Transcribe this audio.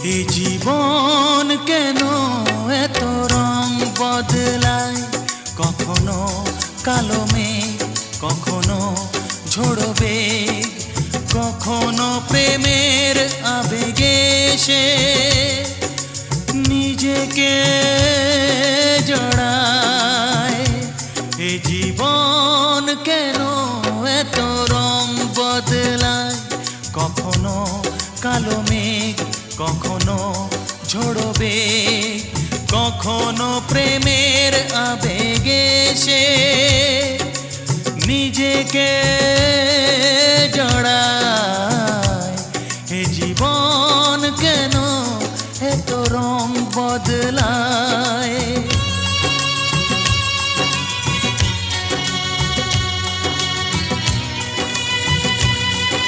এই জীবন কেন এত রং বদলায়, কখনো কালো মেঘ, কখনো ঝোড়ো বেগ, কখনো প্রেমের আবেগে সে নিজেকে জড়ায়। এই জীবন কেন এত রং বদলায়, কখনো কালো মেঘ, কখনো ঝোড়ো বেগ, কখনো প্রেমের আবেগে সে নিজেকে জড়ায়।